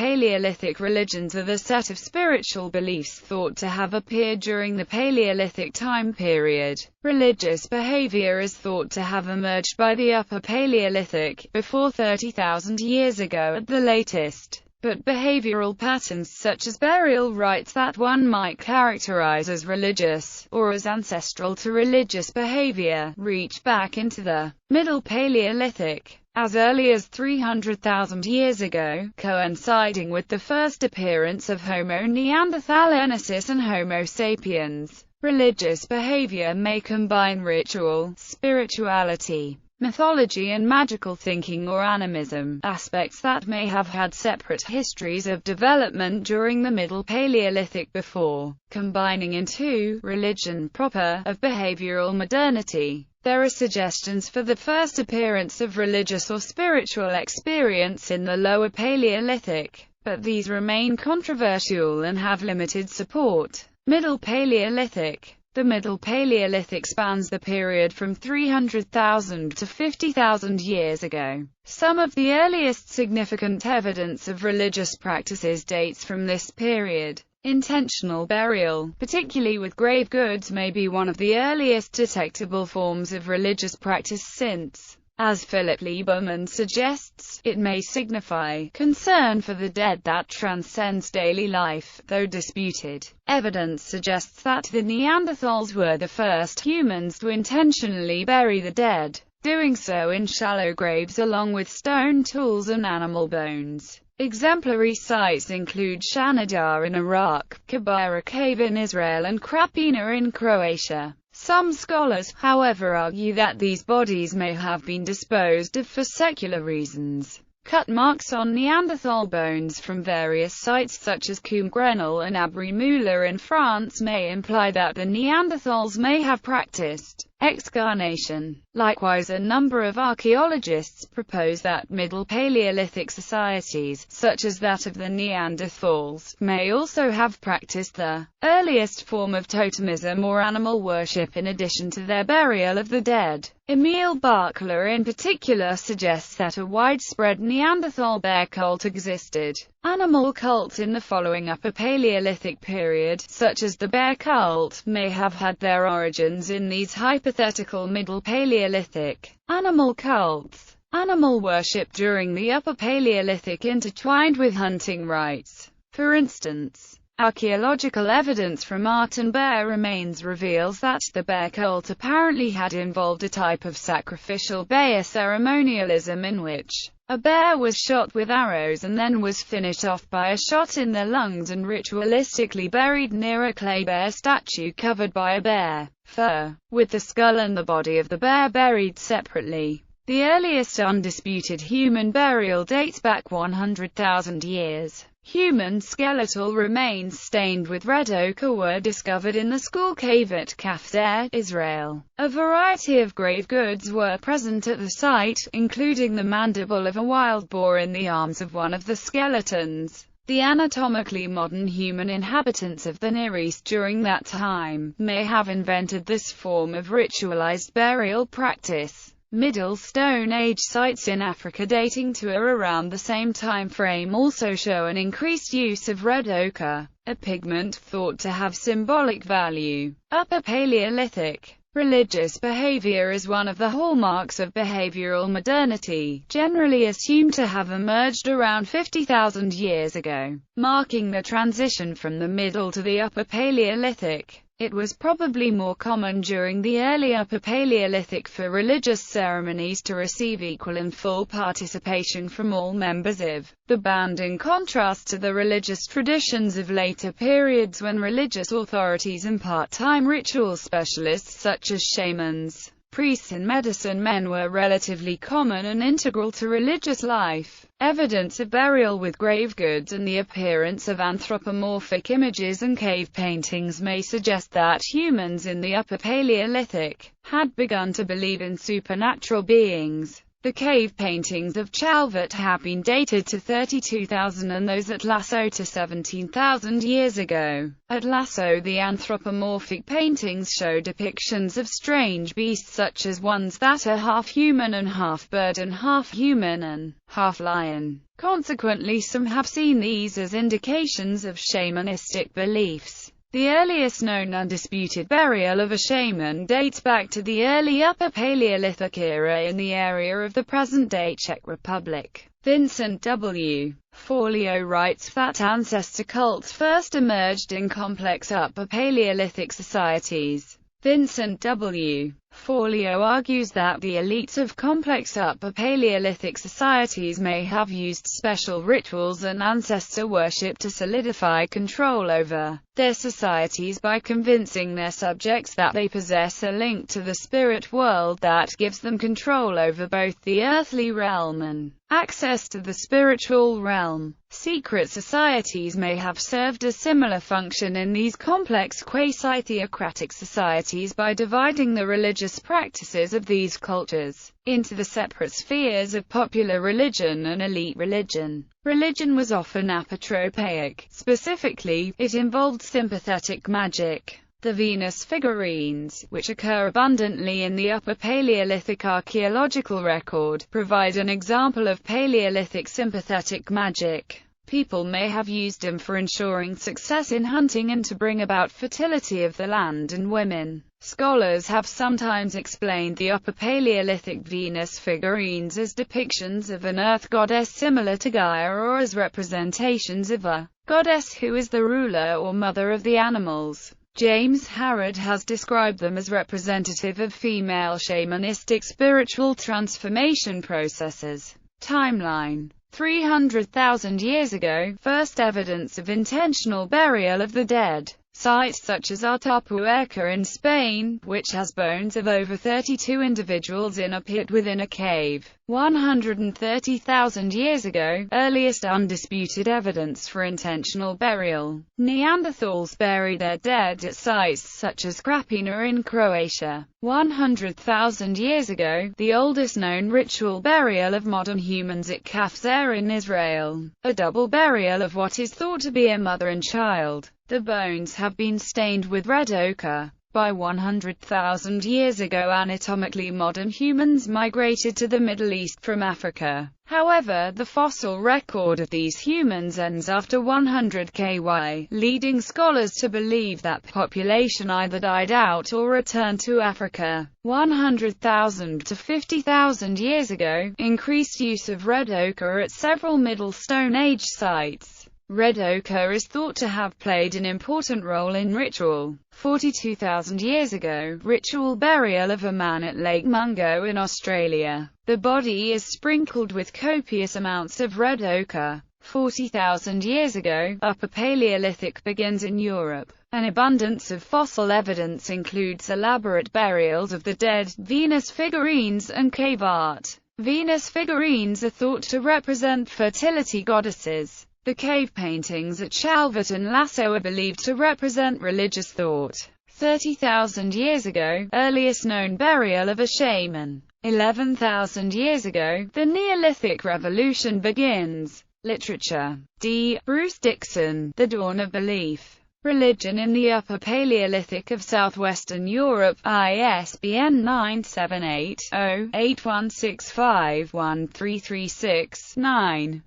Paleolithic religions are the set of spiritual beliefs thought to have appeared during the Paleolithic time period. Religious behavior is thought to have emerged by the Upper Paleolithic, before 30,000 years ago at the latest. But behavioral patterns such as burial rites that one might characterize as religious, or as ancestral to religious behavior, reach back into the Middle Paleolithic. As early as 300,000 years ago, coinciding with the first appearance of Homo neanderthalensis and Homo sapiens, religious behavior may combine ritual, spirituality, mythology and magical thinking or animism, aspects that may have had separate histories of development during the Middle Paleolithic before combining into religion proper of behavioral modernity. There are suggestions for the first appearance of religious or spiritual experience in the Lower Paleolithic, but these remain controversial and have limited support. Middle Paleolithic. The Middle Paleolithic spans the period from 300,000 to 50,000 years ago. Some of the earliest significant evidence of religious practices dates from this period. Intentional burial, particularly with grave goods, may be one of the earliest detectable forms of religious practice since, as Philip Lieberman suggests, it may signify concern for the dead that transcends daily life, though disputed. Evidence suggests that the Neanderthals were the first humans to intentionally bury the dead, doing so in shallow graves along with stone tools and animal bones. Exemplary sites include Shanidar in Iraq, Kibara Cave in Israel and Krapina in Croatia. Some scholars, however, argue that these bodies may have been disposed of for secular reasons. Cut marks on Neanderthal bones from various sites such as Coombe-Grenelle and Abri-Moula in France may imply that the Neanderthals may have practiced excarnation. Likewise, a number of archaeologists propose that Middle Paleolithic societies, such as that of the Neanderthals, may also have practiced the earliest form of totemism or animal worship in addition to their burial of the dead. Emil Barkla in particular suggests that a widespread Neanderthal bear cult existed. Animal cults in the following Upper Paleolithic period, such as the bear cult, may have had their origins in these hypothetical Middle Paleolithic animal cults. Animal worship during the Upper Paleolithic intertwined with hunting rites. For instance, archaeological evidence from Arten bear remains reveals that the bear cult apparently had involved a type of sacrificial bear ceremonialism in which a bear was shot with arrows and then was finished off by a shot in the lungs and ritualistically buried near a clay bear statue covered by a bear fur, with the skull and the body of the bear buried separately. The earliest undisputed human burial dates back 100,000 years. Human skeletal remains stained with red ochre were discovered in the Skull Cave at Kafr, Israel. A variety of grave goods were present at the site, including the mandible of a wild boar in the arms of one of the skeletons. The anatomically modern human inhabitants of the Near East during that time may have invented this form of ritualized burial practice. Middle Stone Age sites in Africa dating to or around the same time frame also show an increased use of red ochre, a pigment thought to have symbolic value. Upper Paleolithic. Religious behavior is one of the hallmarks of behavioral modernity, generally assumed to have emerged around 50,000 years ago, marking the transition from the Middle to the Upper Paleolithic. It was probably more common during the early Upper Paleolithic for religious ceremonies to receive equal and full participation from all members of the band, in contrast to the religious traditions of later periods when religious authorities and part-time ritual specialists such as shamans, priests and medicine men were relatively common and integral to religious life. Evidence of burial with grave goods and the appearance of anthropomorphic images and cave paintings may suggest that humans in the Upper Paleolithic had begun to believe in supernatural beings. The cave paintings of Chalvat have been dated to 32,000 and those at Lasso to 17,000 years ago. At Lasso, the anthropomorphic paintings show depictions of strange beasts such as ones that are half human and half bird and half human and half lion. Consequently, some have seen these as indications of shamanistic beliefs. The earliest known undisputed burial of a shaman dates back to the early Upper Paleolithic era in the area of the present-day Czech Republic. Vincent W. Forleo writes that ancestor cults first emerged in complex Upper Paleolithic societies. Vincent W. Forleo argues that the elites of complex Upper Paleolithic societies may have used special rituals and ancestor worship to solidify control over their societies by convincing their subjects that they possess a link to the spirit world that gives them control over both the earthly realm and access to the spiritual realm. Secret societies may have served a similar function in these complex quasi-theocratic societies by dividing the religious practices of these cultures into the separate spheres of popular religion and elite religion. Religion was often apotropaic. Specifically, it involved sympathetic magic. The Venus figurines, which occur abundantly in the Upper Paleolithic archaeological record, provide an example of Paleolithic sympathetic magic. People may have used them for ensuring success in hunting and to bring about fertility of the land and women. Scholars have sometimes explained the Upper Paleolithic Venus figurines as depictions of an earth goddess similar to Gaia, or as representations of a goddess who is the ruler or mother of the animals. James Harrod has described them as representative of female shamanistic spiritual transformation processes. Timeline: 300,000 years ago, first evidence of intentional burial of the dead. Sites such as Atapuerca in Spain, which has bones of over 32 individuals in a pit within a cave. 130,000 years ago, earliest undisputed evidence for intentional burial. Neanderthals bury their dead at sites such as Krapina in Croatia. 100,000 years ago, the oldest known ritual burial of modern humans at Kafzer in Israel. A double burial of what is thought to be a mother and child. The bones have been stained with red ochre. By 100,000 years ago, anatomically modern humans migrated to the Middle East from Africa. However, the fossil record of these humans ends after 100 KY, leading scholars to believe that population either died out or returned to Africa. 100,000 to 50,000 years ago, increased use of red ochre at several Middle Stone Age sites. Red ochre is thought to have played an important role in ritual. 42,000 years ago, ritual burial of a man at Lake Mungo in Australia. The body is sprinkled with copious amounts of red ochre. 40,000 years ago, Upper Paleolithic begins in Europe. An abundance of fossil evidence includes elaborate burials of the dead, Venus figurines, and cave art. Venus figurines are thought to represent fertility goddesses. The cave paintings at Chalvat and Lasso are believed to represent religious thought. 30,000 years ago, earliest known burial of a shaman. 11,000 years ago, the Neolithic Revolution begins. Literature. D. Bruce Dixon, The Dawn of Belief. Religion in the Upper Paleolithic of Southwestern Europe, ISBN 978-0-8165-1336-9.